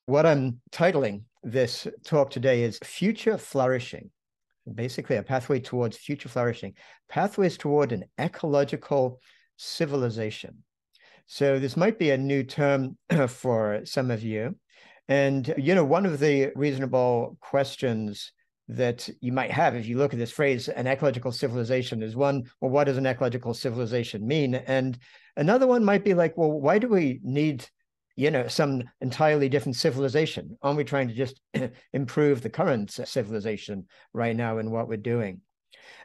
What I'm titling this talk today is Future Flourishing. Basically, a pathway towards future flourishing, pathways toward an ecological civilization. So this might be a new term for some of you. And, one of the reasonable questions that you might have if you look at this phrase, an ecological civilization, is one, well, what does an ecological civilization mean? And another one might be like, well, why do we need some entirely different civilization? Aren't we trying to just improve the current civilization right now in what we're doing?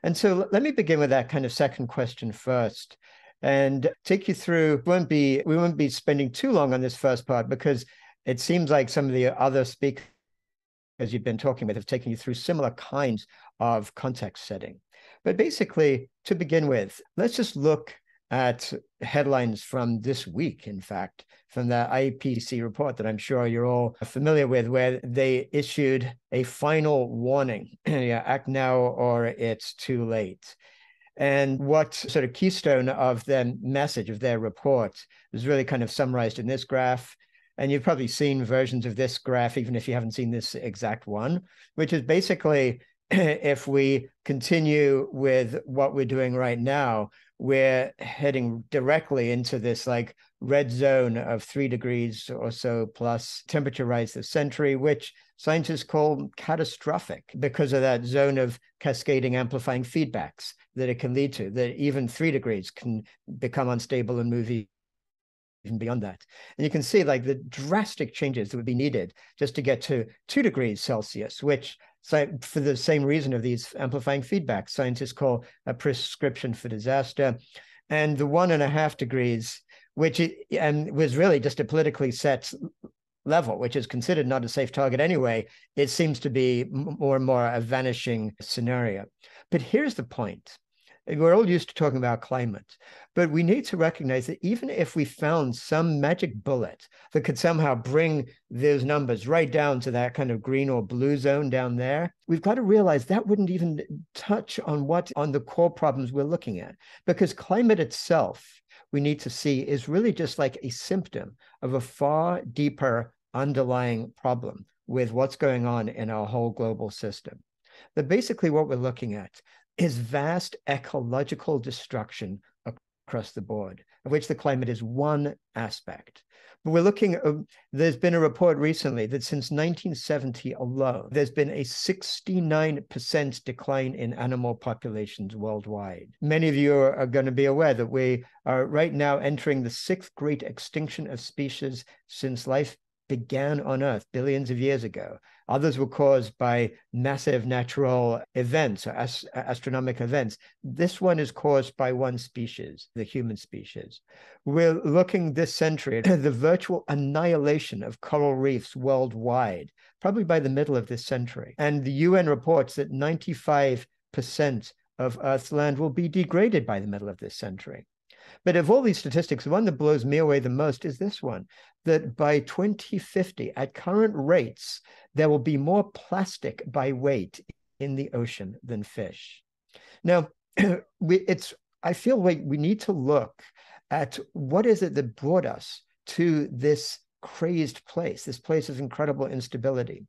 And so let me begin with that kind of second question first and take you through. We won't be spending too long on this first part because it seems like some of the other speakers you've been talking with have taken you through similar kinds of context setting. But basically, to begin with, let's just look at headlines from this week, in fact, from the IPCC report that I'm sure you're all familiar with, where they issued a final warning. Yeah, act now or it's too late. And what sort of keystone of their message, of their report, is really kind of summarized in this graph. And you've probably seen versions of this graph, even if you haven't seen this exact one, which is basically if we continue with what we're doing right now, we're heading directly into this like red zone of 3 degrees or so plus temperature rise this century, which scientists call catastrophic because of that zone of cascading amplifying feedbacks that it can lead to, that even 3 degrees can become unstable and move even beyond that. And you can see like the drastic changes that would be needed just to get to 2 degrees Celsius, which, so for the same reason of these amplifying feedbacks, scientists call a prescription for disaster. And the 1.5 degrees, which was really just a politically set level, which is considered not a safe target anyway, it seems to be more and more a vanishing scenario. But here's the point. We're all used to talking about climate, but we need to recognize that even if we found some magic bullet that could somehow bring those numbers right down to that kind of green or blue zone down there, we've got to realize that wouldn't even touch on the core problems we're looking at, because climate itself, we need to see, is really just like a symptom of a far deeper underlying problem with what's going on in our whole global system. But basically what we're looking at is vast ecological destruction across the board, of which the climate is one aspect. But we're looking, there's been a report recently that since 1970 alone, there's been a 69% decline in animal populations worldwide. Many of you are going to be aware that we are right now entering the 6th great extinction of species since life began on Earth billions of years ago. Others were caused by massive natural events or astronomical events. This one is caused by one species, the human species. We're looking this century at the virtual annihilation of coral reefs worldwide, probably by the middle of this century. And the UN reports that 95% of Earth's land will be degraded by the middle of this century. But of all these statistics, the one that blows me away the most is this one, that by 2050, at current rates, there will be more plastic by weight in the ocean than fish. Now, I feel like we need to look at what is it that brought us to this crazed place, this place of incredible instability.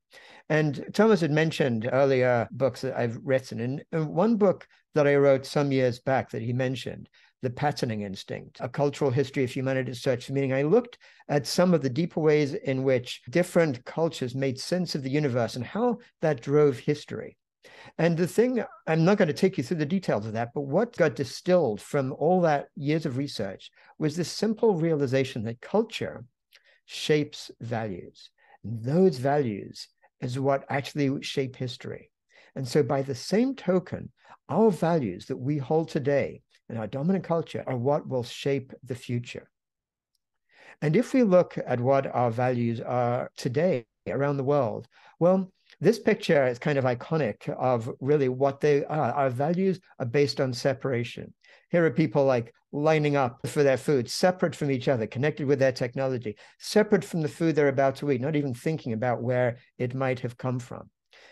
And Thomas had mentioned earlier books that I've written. And one book that I wrote some years back that he mentioned, The Patterning Instinct, A Cultural History of Humanity's Search for Meaning. I looked at some of the deeper ways in which different cultures made sense of the universe and how that drove history. And the thing, I'm not going to take you through the details of that, but what got distilled from all that years of research was this simple realization that culture shapes values. And those values is what actually shape history. And so by the same token, our values that we hold today in our dominant culture are what will shape the future. And if we look at what our values are today around the world, well, this picture is kind of iconic of really what they are. Our values are based on separation. Here are people like lining up for their food, separate from each other, connected with their technology, separate from the food they're about to eat, not even thinking about where it might have come from.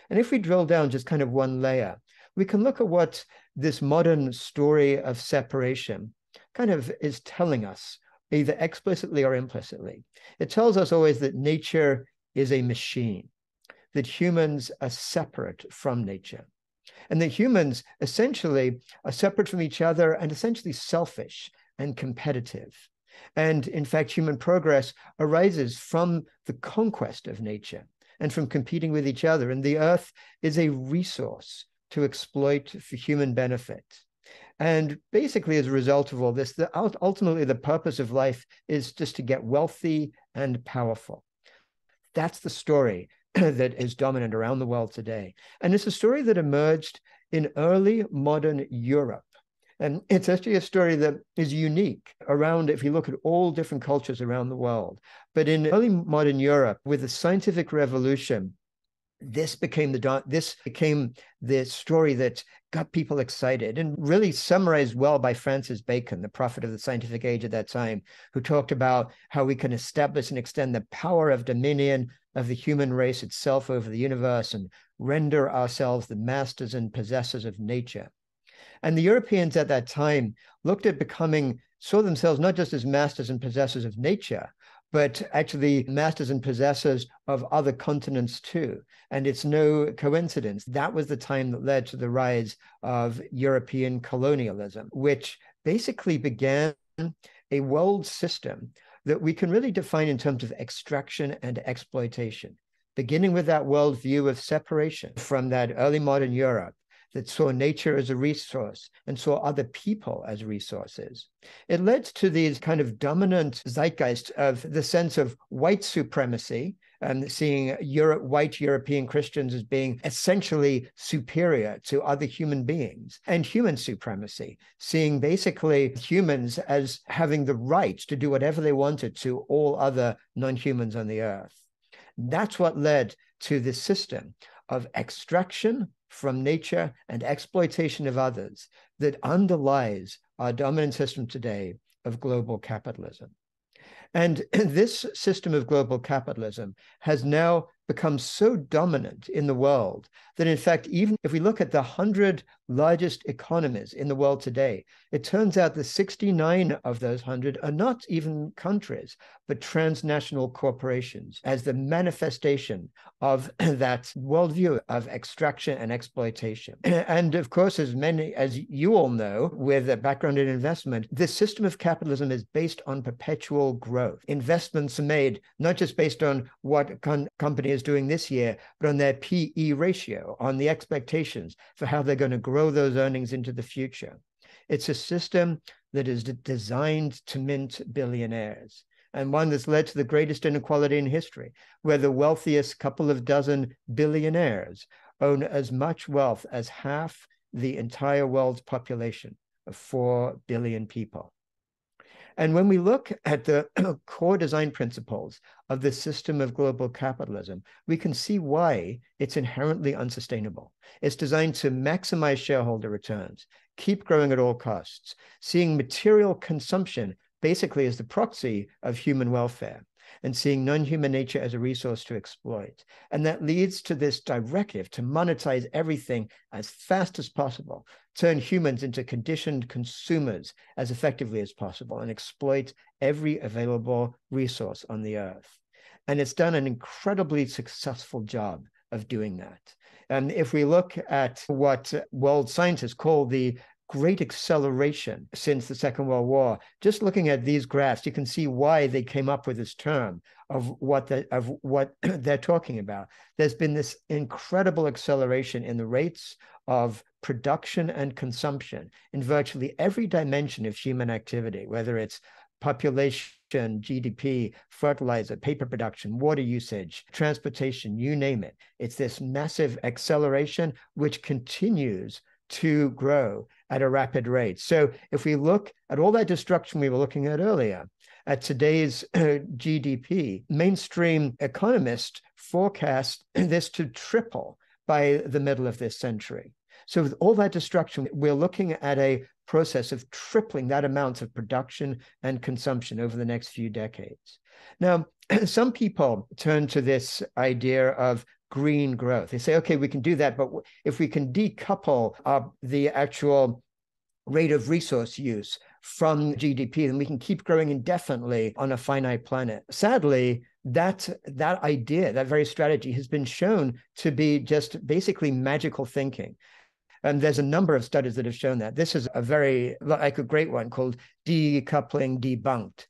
And if we drill down just kind of one layer, we can look at what this modern story of separation kind of is telling us, either explicitly or implicitly. It tells us always that nature is a machine, that humans are separate from nature, and that humans essentially are separate from each other and essentially selfish and competitive. And in fact, human progress arises from the conquest of nature and from competing with each other. And the earth is a resource to exploit for human benefit. And basically, as a result of all this, ultimately the purpose of life is just to get wealthy and powerful. That's the story that is dominant around the world today. And it's a story that emerged in early modern Europe. And it's actually a story that is unique around, if you look at all different cultures around the world. But in early modern Europe, with the scientific revolution, this became the story that got people excited, and really summarized well by Francis Bacon, the prophet of the scientific age at that time, who talked about how we can establish and extend the power of dominion of the human race itself over the universe and render ourselves the masters and possessors of nature. And the Europeans at that time saw themselves not just as masters and possessors of nature, but actually masters and possessors of other continents too. And it's no coincidence. That was the time that led to the rise of European colonialism, which basically began a world system that we can really define in terms of extraction and exploitation, beginning with that worldview of separation from that early modern Europe that saw nature as a resource and saw other people as resources. It led to these kind of dominant zeitgeist of the sense of white supremacy, and seeing white European Christians as being essentially superior to other human beings, and human supremacy, seeing basically humans as having the right to do whatever they wanted to all other non-humans on the earth. That's what led to this system of extraction from nature and exploitation of others that underlies our dominant system today of global capitalism. And this system of global capitalism has now become so dominant in the world that, in fact, even if we look at the 100 largest economies in the world today, it turns out that 69 of those 100 are not even countries, but transnational corporations, as the manifestation of that worldview of extraction and exploitation. And of course, as you all know, with a background in investment, this system of capitalism is based on perpetual growth. Investments are made not just based on what company is doing this year, but on their PE ratio, on the expectations for how they're going to grow those earnings into the future. It's a system that is designed to mint billionaires, and one that's led to the greatest inequality in history, where the wealthiest couple of dozen billionaires own as much wealth as half the entire world's population of 4 billion people. And when we look at the core design principles of the system of global capitalism, we can see why it's inherently unsustainable. It's designed to maximize shareholder returns, keep growing at all costs, seeing material consumption basically as the proxy of human welfare, and seeing non-human nature as a resource to exploit. And that leads to this directive to monetize everything as fast as possible, turn humans into conditioned consumers as effectively as possible, and exploit every available resource on the earth. And it's done an incredibly successful job of doing that. And if we look at what world scientists call the great acceleration since the Second World War, just looking at these graphs, you can see why they came up with this term of what they're talking about. There's been this incredible acceleration in the rates of production and consumption in virtually every dimension of human activity, whether it's population, GDP, fertilizer, paper production, water usage, transportation, you name it. It's this massive acceleration which continues to grow at a rapid rate. So if we look at all that destruction we were looking at earlier, at today's GDP, mainstream economists forecast this to triple by the middle of this century. So with all that destruction, we're looking at a process of tripling that amount of production and consumption over the next few decades. Now, some people turn to this idea of green growth. They say, okay, we can do that, but if we can decouple the actual rate of resource use from GDP, then we can keep growing indefinitely on a finite planet. Sadly, that idea, that very strategy has been shown to be just basically magical thinking. And there's a number of studies that have shown that. This is a great one called Decoupling Debunked,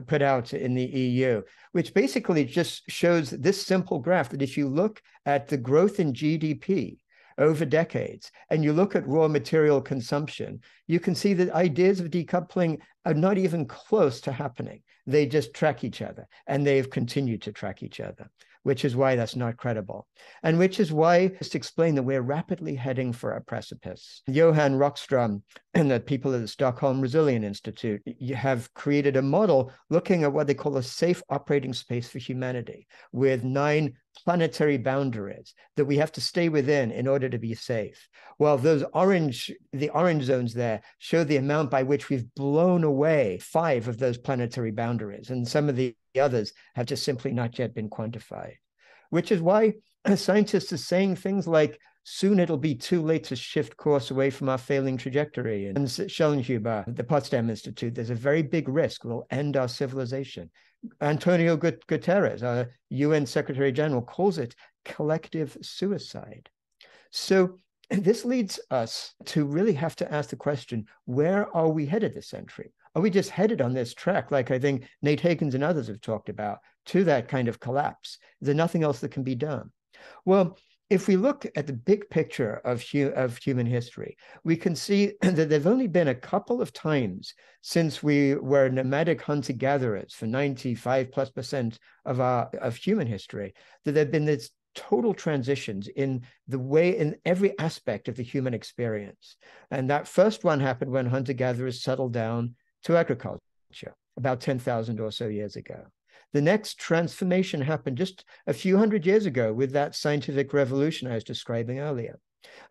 put out in the EU, which basically just shows this simple graph that if you look at the growth in GDP over decades, and you look at raw material consumption, you can see that ideas of decoupling are not even close to happening. They just track each other, and they've continued to track each other, which is why that's not credible. And which is why, just explain that we're rapidly heading for a precipice. Johan Rockström and the people at the Stockholm Resilience Institute have created a model looking at what they call a safe operating space for humanity, with 9 planetary boundaries that we have to stay within in order to be safe. Well, the orange zones there show the amount by which we've blown away 5 of those planetary boundaries, and some of the others have just simply not yet been quantified, which is why scientists are saying things like, soon it'll be too late to shift course away from our failing trajectory. And Schellenhuber, the Potsdam Institute, there's a very big risk we'll end our civilization. Antonio Guterres, our UN Secretary General, calls it collective suicide. So this leads us to really have to ask the question, where are we headed this century? Are we just headed on this track, like I think Nate Higgins and others have talked about, to that kind of collapse? Is there nothing else that can be done? Well, if we look at the big picture of human history, we can see that there've only been a couple of times since we were nomadic hunter-gatherers for 95+% of human history, that there've been this total transitions in every aspect of the human experience. And that first one happened when hunter-gatherers settled down to agriculture about 10,000 or so years ago. The next transformation happened just a few hundred years ago with that scientific revolution I was describing earlier.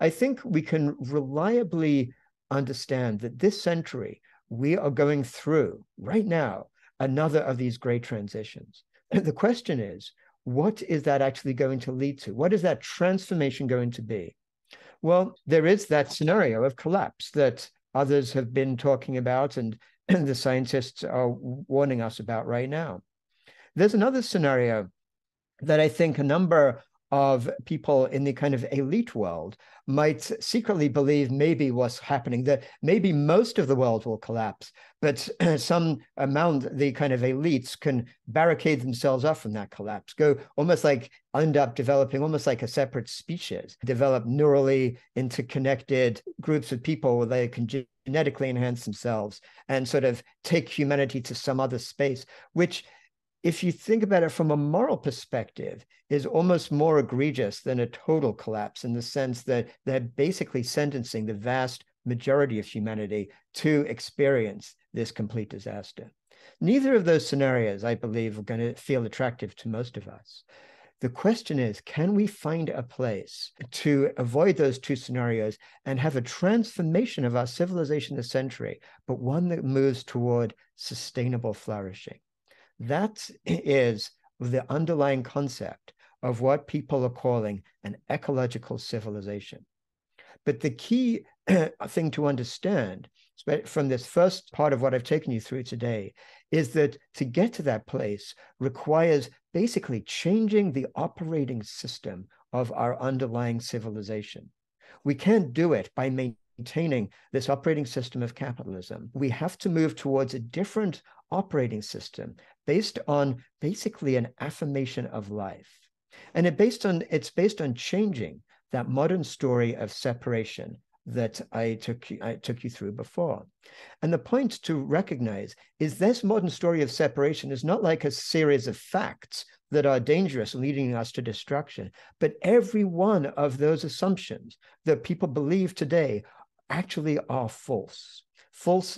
I think we can reliably understand that this century, we are going through, right now, another of these great transitions. The question is, what is that actually going to lead to? What is that transformation going to be? Well, there is that scenario of collapse that others have been talking about, and the scientists are warning us about right now. There's another scenario that I think a number of people in the kind of elite world might secretly believe maybe what's happening, that maybe most of the world will collapse, but some amount, the kind of elites can barricade themselves off from that collapse, end up developing almost like a separate species, develop neurally interconnected groups of people where they can genetically enhance themselves and sort of take humanity to some other space, which, if you think about it from a moral perspective, is almost more egregious than a total collapse, in the sense that they're basically sentencing the vast majority of humanity to experience this complete disaster. Neither of those scenarios, I believe, are going to feel attractive to most of us. The question is, can we find a place to avoid those two scenarios and have a transformation of our civilization this century, but one that moves toward sustainable flourishing? That is the underlying concept of what people are calling an ecological civilization. But the key thing to understand from this first part of what I've taken you through today is that to get to that place requires basically changing the operating system of our underlying civilization. We can't do it by maintaining this operating system of capitalism. We have to move towards a different operating system based on basically an affirmation of life. And it's based on changing that modern story of separation that I took you through before. And the point to recognize is this modern story of separation is not like a series of facts that are dangerous, leading us to destruction, but every one of those assumptions that people believe today actually are false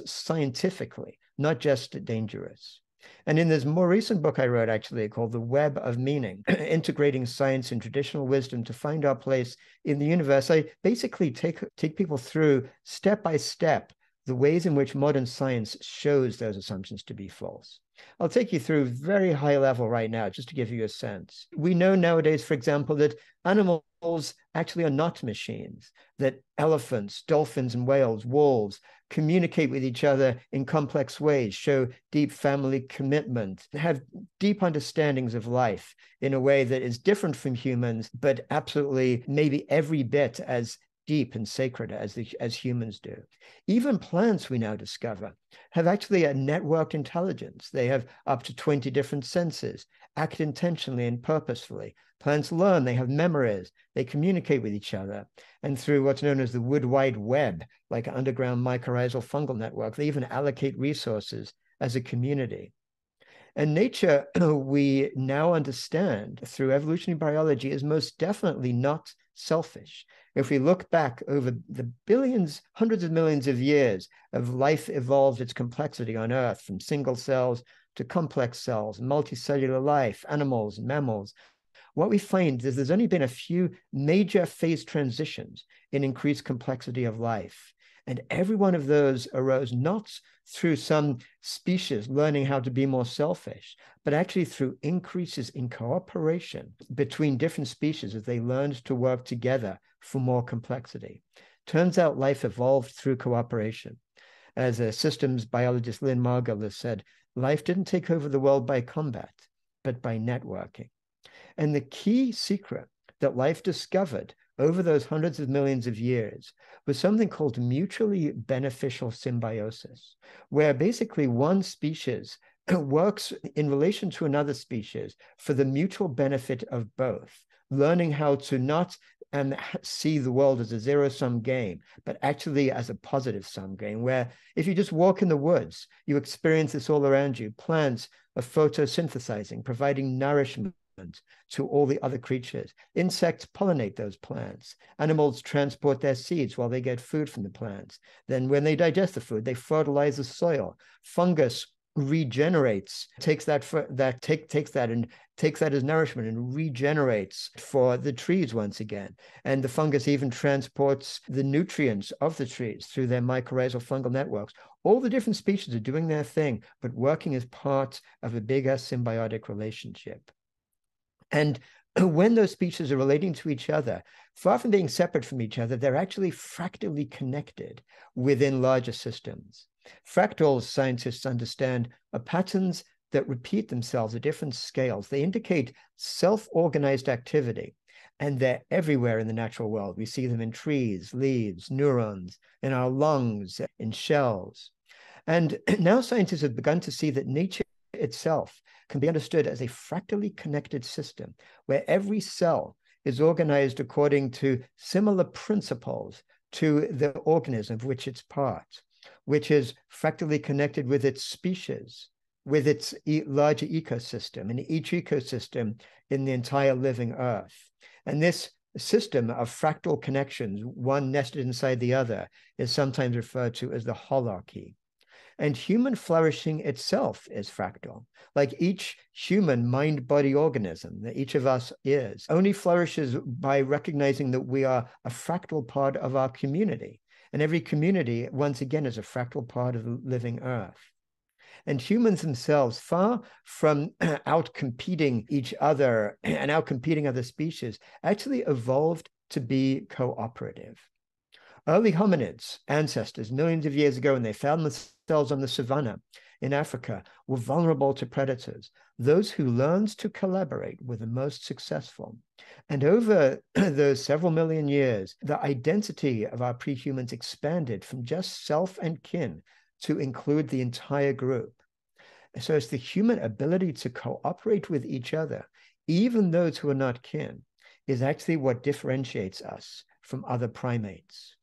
scientifically, not just dangerous. And in this more recent book I wrote, actually, called The Web of Meaning, Integrating Science and Traditional Wisdom to Find Our Place in the Universe, I basically take people through step by step the ways in which modern science shows those assumptions to be false. I'll take you through very high level right now, just to give you a sense. We know nowadays, for example, that animals actually are not machines, that elephants, dolphins, and whales, wolves communicate with each other in complex ways, show deep family commitment, have deep understandings of life in a way that is different from humans, but absolutely maybe every bit as deep and sacred as humans do. Even plants, we now discover, have actually a networked intelligence. They have up to 20 different senses, act intentionally and purposefully. Plants learn, they have memories, they communicate with each other. And through what's known as the wood wide web, like an underground mycorrhizal fungal network, they even allocate resources as a community. And nature, we now understand through evolutionary biology, is most definitely not selfish. If we look back over the billions, hundreds of millions of years of life evolved its complexity on Earth, from single cells to complex cells, multicellular life, animals, mammals, what we find is there's only been a few major phase transitions in increased complexity of life. And every one of those arose not through some species learning how to be more selfish, but actually through increases in cooperation between different species as they learned to work together for more complexity. Turns out life evolved through cooperation. As a systems biologist, Lynn Margulis, said, life didn't take over the world by combat, but by networking. And the key secret that life discovered over those hundreds of millions of years was something called mutually beneficial symbiosis, where basically one species works in relation to another species for the mutual benefit of both, learning how to not see the world as a zero-sum game, but actually as a positive-sum game, where if you just walk in the woods, you experience this all around you. Plants are photosynthesizing, providing nourishment to all the other creatures. Insects pollinate those plants. Animals transport their seeds while they get food from the plants. Then when they digest the food, they fertilize the soil. Fungus regenerates, takes that as nourishment and regenerates for the trees once again. And the fungus even transports the nutrients of the trees through their mycorrhizal fungal networks. All the different species are doing their thing, but working as part of a bigger symbiotic relationship. And when those species are relating to each other, far from being separate from each other, they're actually fractally connected within larger systems. Fractals, scientists understand, are patterns that repeat themselves at different scales. They indicate self-organized activity, and they're everywhere in the natural world. We see them in trees, leaves, neurons, in our lungs, in shells. And now scientists have begun to see that nature itself can be understood as a fractally connected system where every cell is organized according to similar principles to the organism of which it's part, which is fractally connected with its species, with its larger ecosystem, and each ecosystem in the entire living Earth. And this system of fractal connections, one nested inside the other, is sometimes referred to as the holarchy. And human flourishing itself is fractal. Like each human mind-body organism that each of us is only flourishes by recognizing that we are a fractal part of our community. And every community, once again, is a fractal part of the living Earth. And humans themselves, far from out-competing each other and out-competing other species, actually evolved to be cooperative. Early hominids, ancestors, millions of years ago, when they found themselves on the savannah in Africa, were vulnerable to predators. Those who learned to collaborate were the most successful. And over those several million years, the identity of our pre-humans expanded from just self and kin to include the entire group. So it's the human ability to cooperate with each other, even those who are not kin, is actually what differentiates us from other primates.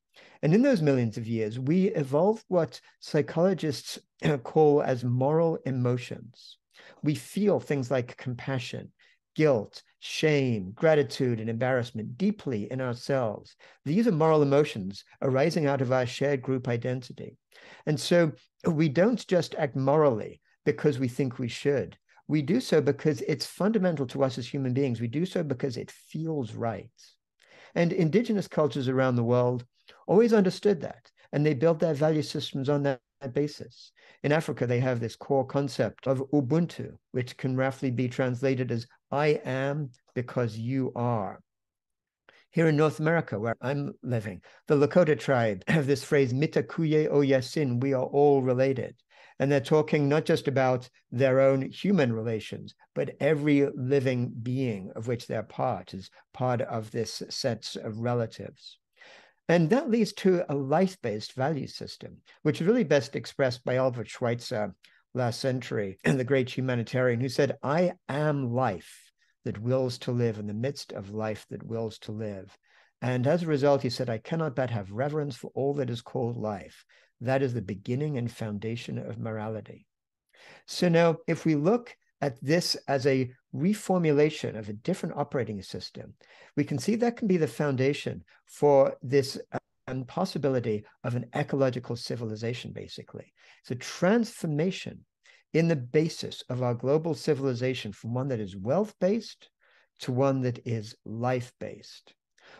And in those millions of years, we evolved what psychologists call as moral emotions. We feel things like compassion, guilt, shame, gratitude, and embarrassment deeply in ourselves. These are moral emotions arising out of our shared group identity. And so we don't just act morally because we think we should. We do so because it's fundamental to us as human beings. We do so because it feels right. And indigenous cultures around the world always understood that, and they built their value systems on that basis. In Africa, they have this core concept of Ubuntu, which can roughly be translated as I am because you are. Here in North America, where I'm living, the Lakota tribe have this phrase, Mitakuye Oyasin, we are all related. And they're talking not just about their own human relations, but every living being of which they're part is part of this set of relatives. And that leads to a life-based value system, which is really best expressed by Albert Schweitzer last century, the great humanitarian who said, I am life that wills to live in the midst of life that wills to live. And as a result, he said, I cannot but have reverence for all that is called life. That is the beginning and foundation of morality. So now, if we look at this as a reformulation of a different operating system, we can see that can be the foundation for this possibility of an ecological civilization, basically. It's a transformation in the basis of our global civilization from one that is wealth-based to one that is life-based.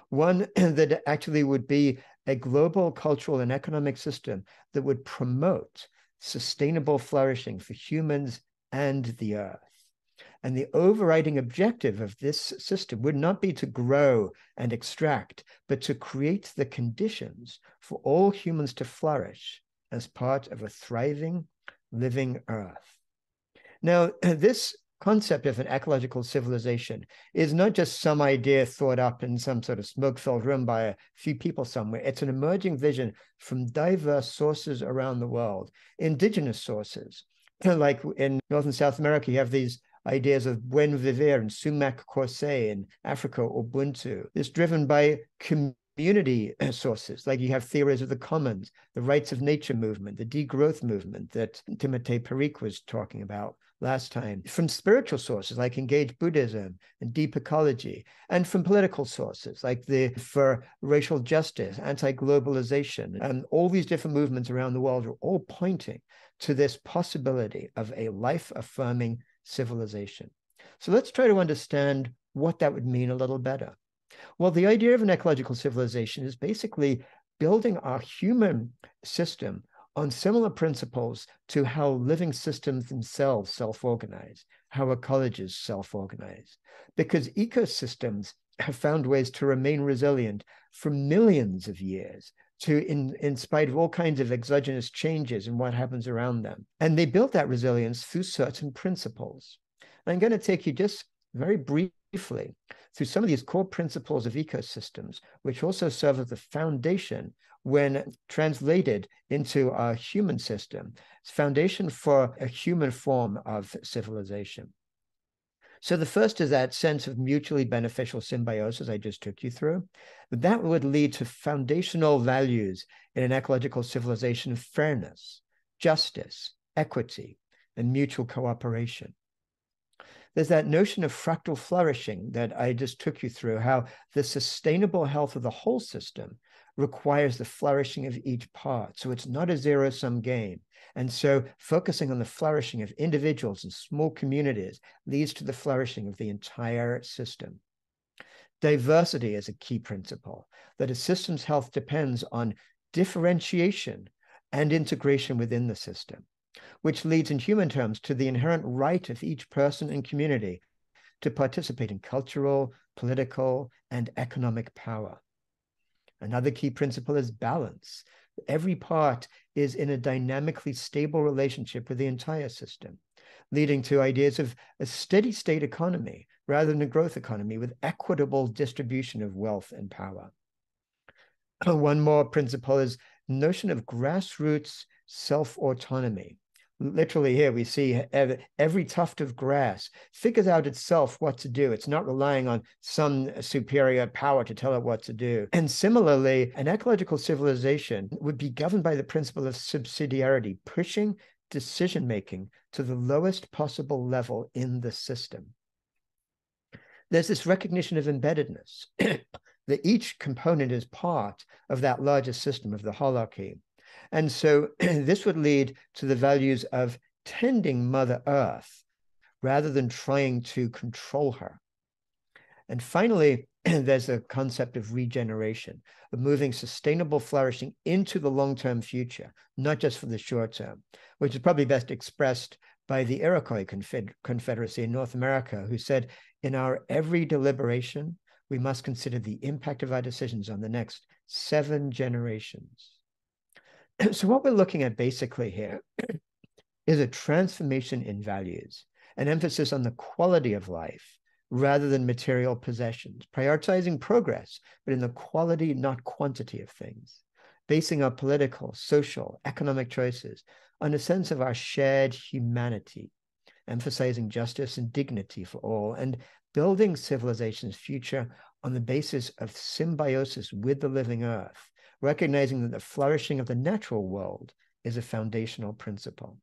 One that actually would be a global cultural and economic system that would promote sustainable flourishing for humans and the earth. And the overriding objective of this system would not be to grow and extract, but to create the conditions for all humans to flourish as part of a thriving, living earth. Now, this concept of an ecological civilization is not just some idea thought up in some sort of smoke-filled room by a few people somewhere. It's an emerging vision from diverse sources around the world, indigenous sources. Like in North and South America, you have these ideas of buen vivir and sumac corset, in Africa, Ubuntu. It's driven by community sources, like you have theories of the commons, the rights of nature movement, the degrowth movement that Timotei Perique was talking about last time, from spiritual sources like engaged Buddhism and deep ecology, and from political sources like for racial justice, anti-globalization, and all these different movements around the world are all pointing to this possibility of a life-affirming civilization. So let's try to understand what that would mean a little better. Well, the idea of an ecological civilization is basically building our human system on similar principles to how living systems themselves self-organize, how ecologies self-organize, because ecosystems have found ways to remain resilient for millions of years, in spite of all kinds of exogenous changes in what happens around them. And they built that resilience through certain principles. I'm going to take you just very briefly through some of these core principles of ecosystems, which also serve as the foundation when translated into our human system. It's foundation for a human form of civilization. So the first is that sense of mutually beneficial symbiosis I just took you through. That would lead to foundational values in an ecological civilization of fairness, justice, equity, and mutual cooperation. There's that notion of fractal flourishing that I just took you through, how the sustainable health of the whole system requires the flourishing of each part. So it's not a zero-sum game. And so focusing on the flourishing of individuals and small communities leads to the flourishing of the entire system. Diversity is a key principle, that a system's health depends on differentiation and integration within the system, which leads in human terms to the inherent right of each person and community to participate in cultural, political, and economic power. Another key principle is balance. Every part is in a dynamically stable relationship with the entire system, leading to ideas of a steady state economy rather than a growth economy with equitable distribution of wealth and power. One more principle is the notion of grassroots self-autonomy. Literally here we see every tuft of grass figures out itself what to do. It's not relying on some superior power to tell it what to do. And similarly, an ecological civilization would be governed by the principle of subsidiarity, pushing decision-making to the lowest possible level in the system. There's this recognition of embeddedness, that each component is part of that larger system of the hierarchy. And so this would lead to the values of tending Mother Earth rather than trying to control her. And finally, there's a concept of regeneration, of moving sustainable flourishing into the long-term future, not just for the short term, which is probably best expressed by the Iroquois Confederacy in North America, who said, in our every deliberation, we must consider the impact of our decisions on the next 7 generations. So what we're looking at basically here is a transformation in values, an emphasis on the quality of life rather than material possessions, prioritizing progress, but in the quality, not quantity of things, basing our political, social, economic choices on a sense of our shared humanity, emphasizing justice and dignity for all, and building civilization's future on the basis of symbiosis with the living earth, recognizing that the flourishing of the natural world is a foundational principle.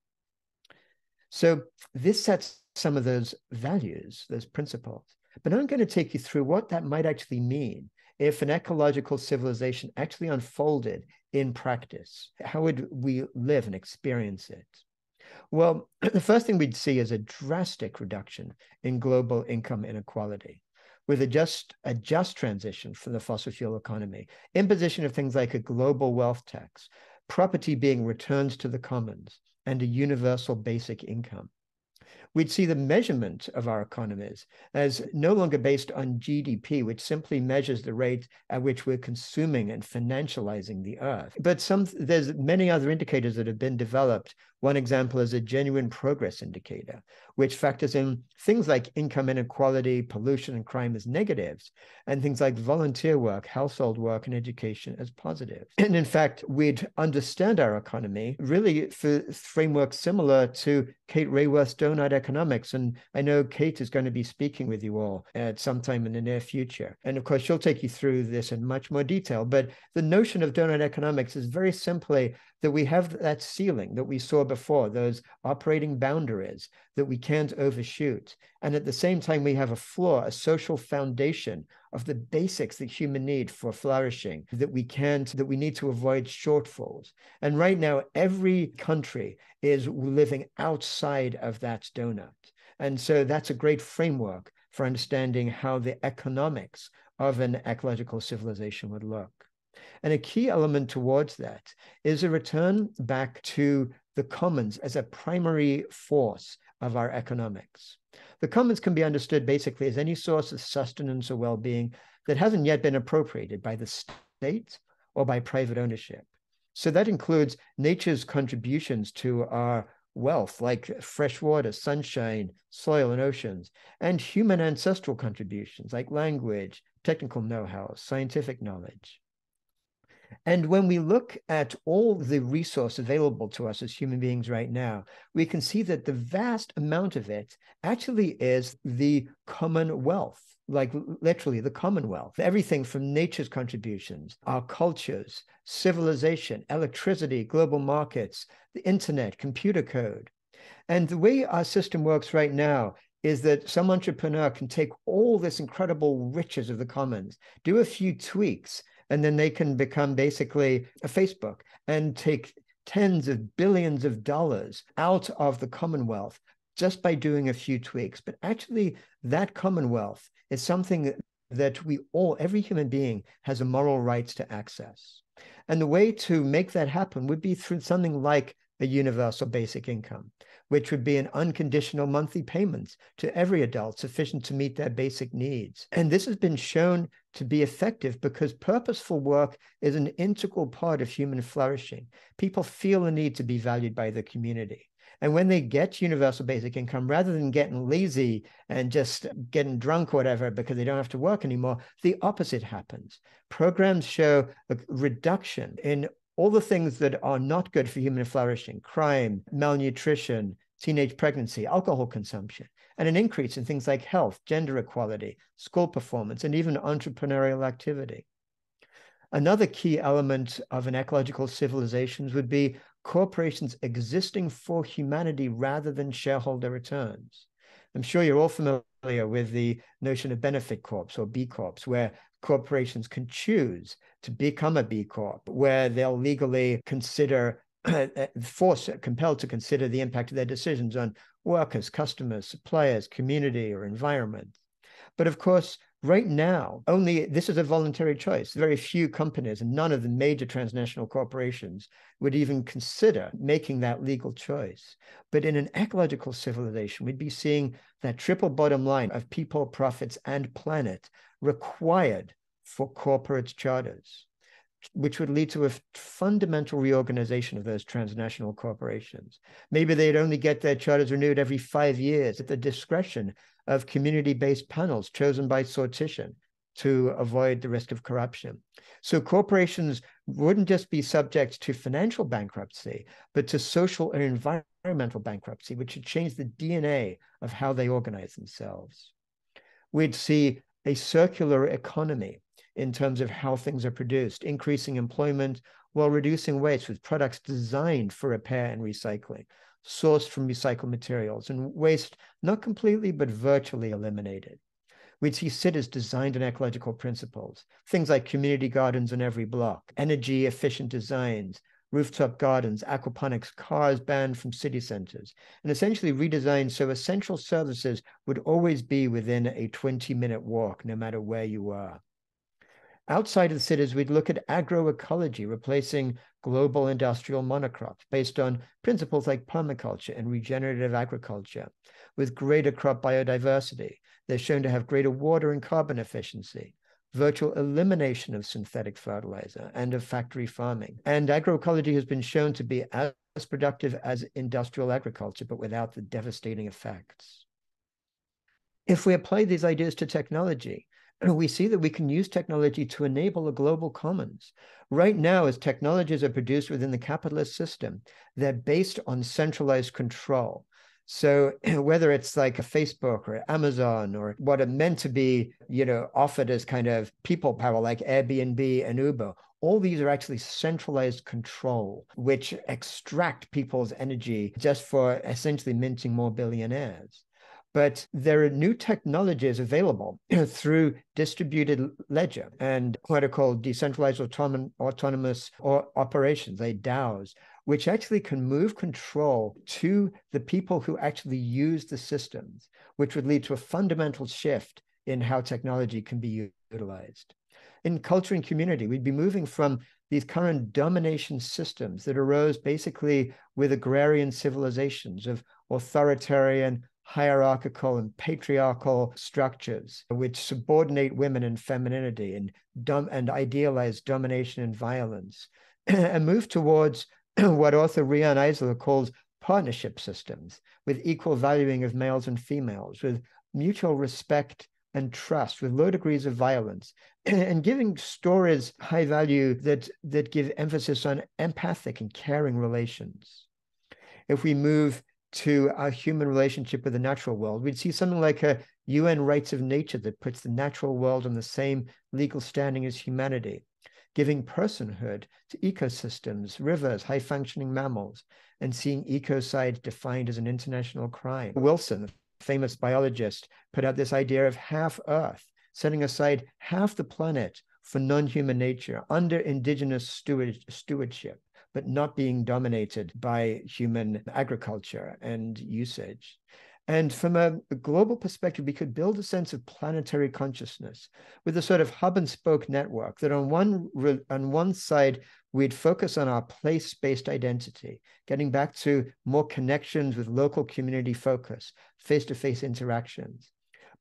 So this sets some of those values, those principles. But I'm going to take you through what that might actually mean if an ecological civilization actually unfolded in practice. How would we live and experience it? Well, the first thing we'd see is a drastic reduction in global income inequality, with a just transition from the fossil fuel economy, imposition of things like a global wealth tax, property being returned to the commons, and a universal basic income. We'd see the measurement of our economies as no longer based on GDP, which simply measures the rate at which we're consuming and financializing the earth. But there's many other indicators that have been developed. One example is a genuine progress indicator, which factors in things like income inequality, pollution, and crime as negatives, and things like volunteer work, household work, and education as positives. And in fact, we'd understand our economy really for frameworks similar to Kate Raworth's donut economics. And I know Kate is going to be speaking with you all at some time in the near future. And of course, she'll take you through this in much more detail. But the notion of donut economics is very simply that we have that ceiling that we saw before, those operating boundaries that we can't overshoot. And at the same time, we have a floor, a social foundation of the basics that human need for flourishing, that we need to avoid shortfalls. And right now, every country is living outside of that donut. And so that's a great framework for understanding how the economics of an ecological civilization would look. And a key element towards that is a return back to the commons as a primary force of our economics. The commons can be understood basically as any source of sustenance or well-being that hasn't yet been appropriated by the state or by private ownership. So that includes nature's contributions to our wealth, like fresh water, sunshine, soil, and oceans, and human ancestral contributions like language, technical know-how, scientific knowledge. And when we look at all the resource available to us as human beings right now, we can see that the vast amount of it actually is the commonwealth, like literally the commonwealth. Everything from nature's contributions, our cultures, civilization, electricity, global markets, the internet, computer code. And the way our system works right now is that some entrepreneur can take all this incredible riches of the commons, do a few tweaks, and then they can become basically a Facebook and take tens of billions of dollars out of the Commonwealth just by doing a few tweaks. But actually, that Commonwealth is something that every human being has a moral right to access. And the way to make that happen would be through something like a universal basic income, which would be an unconditional monthly payment to every adult sufficient to meet their basic needs. And this has been shown to be effective because purposeful work is an integral part of human flourishing. People feel the need to be valued by the community. And when they get universal basic income, rather than getting lazy and just getting drunk or whatever because they don't have to work anymore, the opposite happens. Programs show a reduction in all the things that are not good for human flourishing: crime, malnutrition, teenage pregnancy, alcohol consumption, and an increase in things like health, gender equality, school performance, and even entrepreneurial activity. Another key element of an ecological civilization would be corporations existing for humanity rather than shareholder returns. I'm sure you're all familiar with the notion of benefit corps or B Corps, where corporations can choose to become a B Corp, where they'll legally consider, compelled to consider the impact of their decisions on workers, customers, suppliers, community, or environment. But of course, Right now, only this is a voluntary choice. Very few companies and none of the major transnational corporations would even consider making that legal choice. But in an ecological civilization, we'd be seeing that triple bottom line of people, profits, and planet required for corporate charters, which would lead to a fundamental reorganization of those transnational corporations. Maybe they'd only get their charters renewed every 5 years at the discretion of community-based panels chosen by sortition to avoid the risk of corruption. So corporations wouldn't just be subject to financial bankruptcy, but to social and environmental bankruptcy, which would change the DNA of how they organize themselves. We'd see a circular economy in terms of how things are produced, increasing employment while reducing waste with products designed for repair and recycling, sourced from recycled materials, and waste not completely, but virtually eliminated. We'd see cities designed on ecological principles, things like community gardens on every block, energy efficient designs, rooftop gardens, aquaponics, cars banned from city centers, and essentially redesigned so essential services would always be within a 20-minute walk, no matter where you are. Outside of the cities, we'd look at agroecology, replacing global industrial monocrops based on principles like permaculture and regenerative agriculture, with greater crop biodiversity. They're shown to have greater water and carbon efficiency, virtual elimination of synthetic fertilizer and of factory farming. And agroecology has been shown to be as productive as industrial agriculture, but without the devastating effects. If we apply these ideas to technology, we see that we can use technology to enable a global commons. Right now, as technologies are produced within the capitalist system, they're based on centralized control. So whether it's like a Facebook or Amazon or what are meant to be, offered as kind of people power like Airbnb and Uber, all these are actually centralized control, which extract people's energy just for essentially minting more billionaires. But there are new technologies available through distributed ledger and what are called decentralized autonomous operations, like DAOs, which actually can move control to the people who actually use the systems, which would lead to a fundamental shift in how technology can be utilized. In culture and community, we'd be moving from these current domination systems that arose basically with agrarian civilizations of authoritarian, hierarchical and patriarchal structures which subordinate women and femininity and idealize domination and violence, and move towards what author Rian Eisler calls partnership systems with equal valuing of males and females, with mutual respect and trust, with low degrees of violence, and giving stories high value that give emphasis on empathic and caring relations. If we move to our human relationship with the natural world, we'd see something like a UN rights of nature that puts the natural world on the same legal standing as humanity, giving personhood to ecosystems, rivers, high-functioning mammals, and seeing ecocide defined as an international crime. Wilson, the famous biologist, put out this idea of half Earth, setting aside half the planet for non-human nature under indigenous stewardship, but not being dominated by human agriculture and usage. And from a global perspective, we could build a sense of planetary consciousness with a sort of hub and spoke network that on one side, we'd focus on our place-based identity, getting back to more connections with local community focus, face-to-face interactions.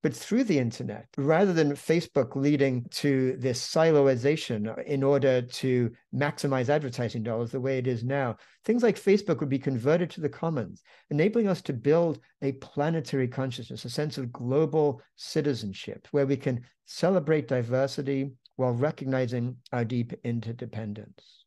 But through the internet, rather than Facebook leading to this siloization in order to maximize advertising dollars the way it is now, things like Facebook would be converted to the commons, enabling us to build a planetary consciousness, a sense of global citizenship, where we can celebrate diversity while recognizing our deep interdependence.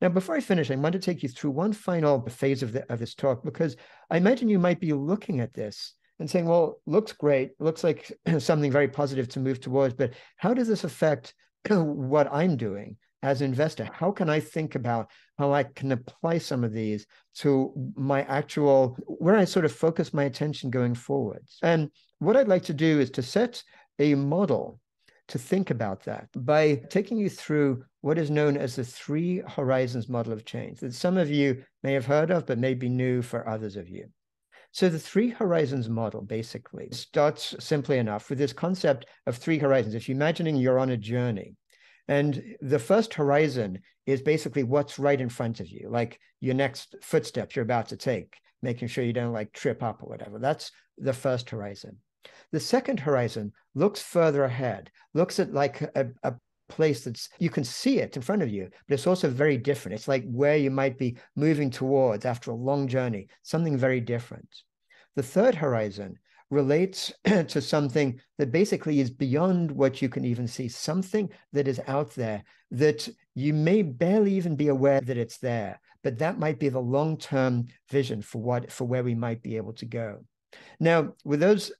Now, before I finish, I want to take you through one final phase of this talk, because I imagine you might be looking at this and saying, well, looks great, looks like something very positive to move towards, but how does this affect what I'm doing as an investor? How can I think about how I can apply some of these to my where I sort of focus my attention going forwards? And what I'd like to do is to set a model to think about that by taking you through what is known as the 3 horizons model of change that some of you may have heard of, but may be new for others of you. So the three horizons model basically starts simply enough with this concept of three horizons. If you're imagining you're on a journey, and the first horizon is basically what's right in front of you, like your next footsteps you're about to take, making sure you don't like trip up or whatever. That's the first horizon. The second horizon looks further ahead, looks at like a place that's, you can see it in front of you, but it's also very different. It's like where you might be moving towards after a long journey, something very different. The third horizon relates to something that basically is beyond what you can even see, something that is out there that you may barely even be aware that it's there, but that might be the long-term vision for where we might be able to go. Now, with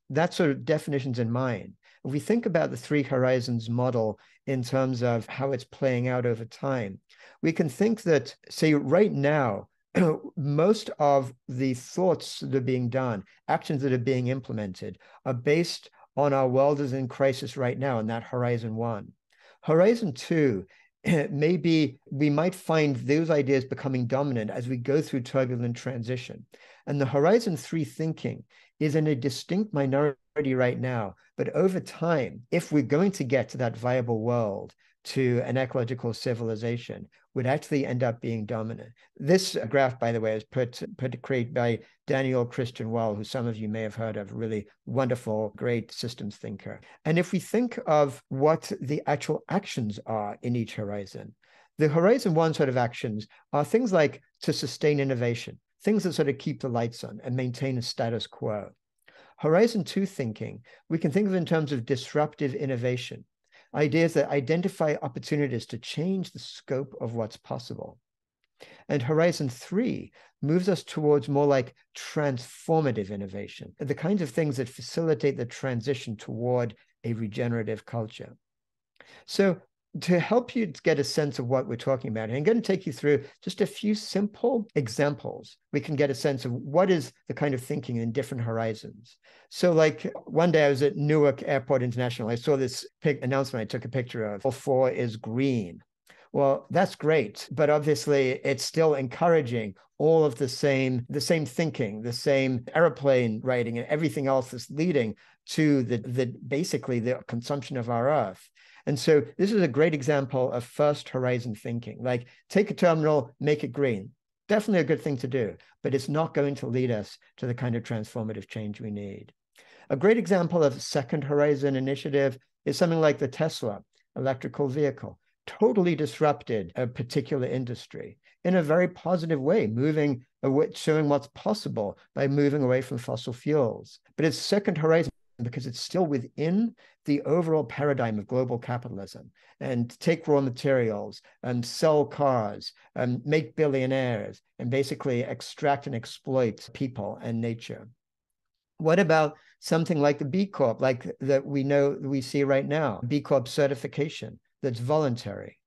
that sort of definitions in mind, if we think about the three horizons model in terms of how it's playing out over time, we can think that, say, right now, most of the thoughts that are being done, actions that are being implemented, are based on our world is in crisis right now, in that horizon one. Horizon two, maybe we might find those ideas becoming dominant as we go through turbulent transition. And the horizon three thinking is in a distinct minority right now. But over time, if we're going to get to that viable world, to an ecological civilization, would actually end up being dominant. This graph, by the way, is created by Daniel Christian Wall, who some of you may have heard of, really wonderful, great systems thinker. And if we think of what the actual actions are in each horizon, the horizon one sort of actions are things like to sustain innovation, things that sort of keep the lights on and maintain a status quo. Horizon two thinking, we can think of in terms of disruptive innovation, ideas that identify opportunities to change the scope of what's possible. And horizon three moves us towards more like transformative innovation, the kinds of things that facilitate the transition toward a regenerative culture. So to help you get a sense of what we're talking about, I'm going to take you through just a few simple examples. We can get a sense of what is the kind of thinking in different horizons. So like one day I was at Newark Airport International. I saw this announcement I took a picture of. All four is green. Well, that's great, but obviously it's still encouraging all of the same thinking, the same airplane writing and everything else that's leading to basically the consumption of our Earth. And so this is a great example of first horizon thinking, like take a terminal, make it green. Definitely a good thing to do, but it's not going to lead us to the kind of transformative change we need. A great example of second horizon initiative is something like the Tesla electrical vehicle. Totally disrupted a particular industry in a very positive way, showing what's possible by moving away from fossil fuels. But it's second horizon because it's still within the overall paradigm of global capitalism, and take raw materials and sell cars and make billionaires and basically extract and exploit people and nature. What about something like the B Corp, like that we see right now, B Corp certification that's voluntary?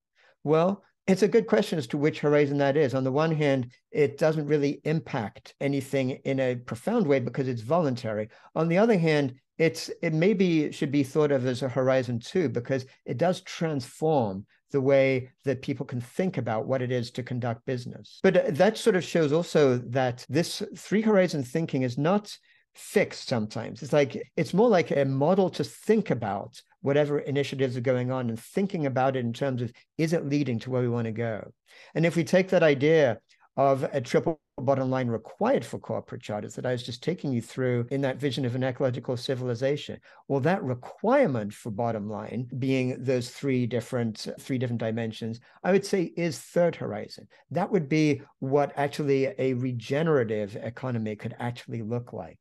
Well, it's a good question as to which horizon that is. On the one hand, it doesn't really impact anything in a profound way because it's voluntary. On the other hand, it maybe should be thought of as a horizon two because it does transform the way that people can think about what it is to conduct business. But that sort of shows also that this three horizon thinking is not fixed sometimes. It's more like a model to think about whatever initiatives are going on and thinking about it in terms of, is it leading to where we want to go? And if we take that idea of a triple bottom line required for corporate charters that I was just taking you through in that vision of an ecological civilization, well, that requirement for bottom line being those three different dimensions, I would say is third horizon. That would be what actually a regenerative economy could actually look like.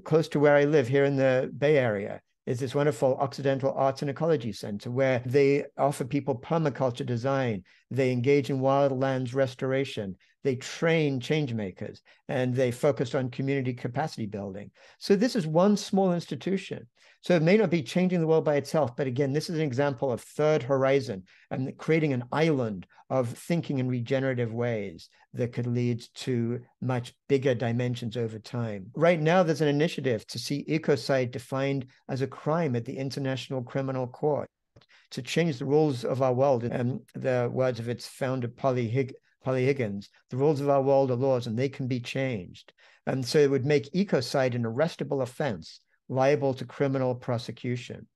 Close to where I live here in the Bay Area, is this wonderful Occidental Arts and Ecology Center where they offer people permaculture design, they engage in wildlands restoration, they train change makers, and they focus on community capacity building. So this is one small institution. So it may not be changing the world by itself, but again, this is an example of third horizon and creating an island of thinking in regenerative ways that could lead to much bigger dimensions over time. Right now, there's an initiative to see ecocide defined as a crime at the International Criminal Court to change the rules of our world. And the words of its founder, Polly Higgins, the rules of our world are laws and they can be changed. And so it would make ecocide an arrestable offense, liable to criminal prosecution.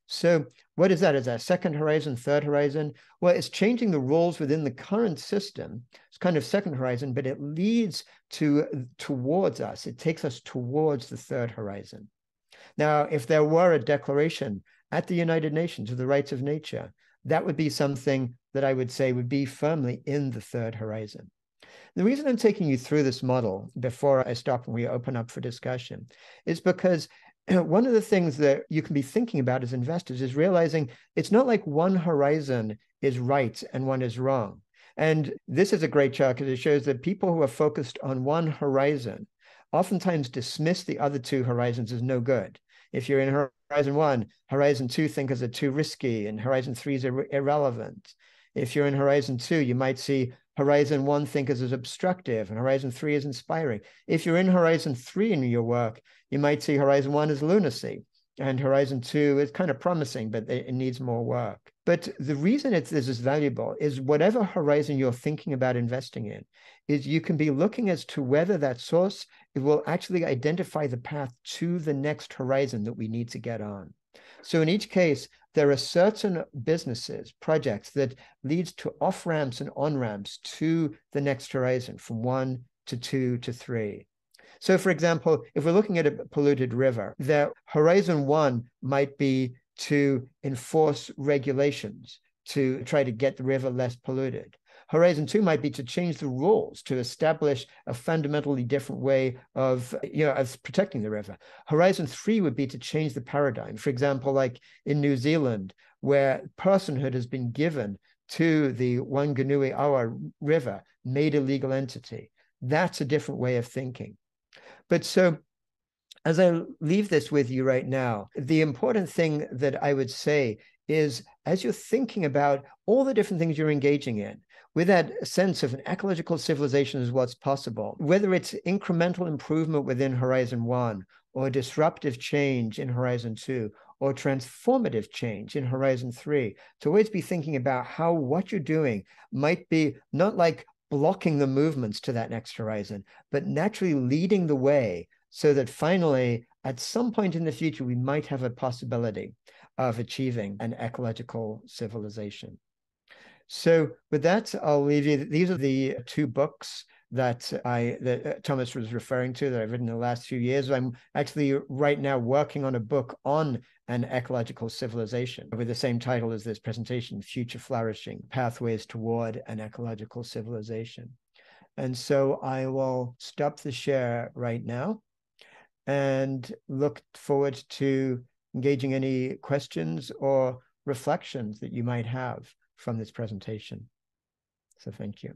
So what is that? Is that second horizon, third horizon? Well, it's changing the rules within the current system. It's kind of second horizon, but it leads towards us. It takes us towards the third horizon. Now, if there were a declaration at the United Nations of the rights of nature, that would be something that I would say would be firmly in the third horizon. The reason I'm taking you through this model before I stop and we open up for discussion is because one of the things that you can be thinking about as investors is realizing it's not like one horizon is right and one is wrong. And this is a great chart because it shows that people who are focused on one horizon oftentimes dismiss the other two horizons as no good. If you're in horizon one, horizon two thinkers are too risky and horizon three is irrelevant. If you're in horizon two, you might see horizon one thinkers as obstructive and horizon three is inspiring. If you're in horizon three in your work, you might see horizon one as lunacy and horizon two is kind of promising, but it needs more work. But the reason this is valuable is whatever horizon you're thinking about investing in, is you can be looking as to whether that source it will actually identify the path to the next horizon that we need to get on. So in each case, there are certain businesses, projects that leads to off-ramps and on-ramps to the next horizon from 1 to 2 to 3. So for example, if we're looking at a polluted river, the horizon one might be to enforce regulations to try to get the river less polluted. Horizon two might be to change the rules to establish a fundamentally different way of protecting the river. Horizon three would be to change the paradigm. For example, like in New Zealand, where personhood has been given to the Wanganui Awa River, made a legal entity. That's a different way of thinking. But so as I leave this with you right now, the important thing that I would say is as you're thinking about all the different things you're engaging in, with that sense of an ecological civilization is what's possible, whether it's incremental improvement within horizon one or disruptive change in horizon two or transformative change in horizon three, to always be thinking about how what you're doing might be not like blocking the movements to that next horizon, but naturally leading the way so that finally, at some point in the future, we might have a possibility of achieving an ecological civilization. So with that, I'll leave you. These are the two books that Thomas was referring to that I've written in the last few years. I'm actually right now working on a book on an ecological civilization with the same title as this presentation, Future Flourishing, Pathways Toward an Ecological Civilization. And so I will stop the share right now and look forward to engaging any questions or reflections that you might have from this presentation. So thank you.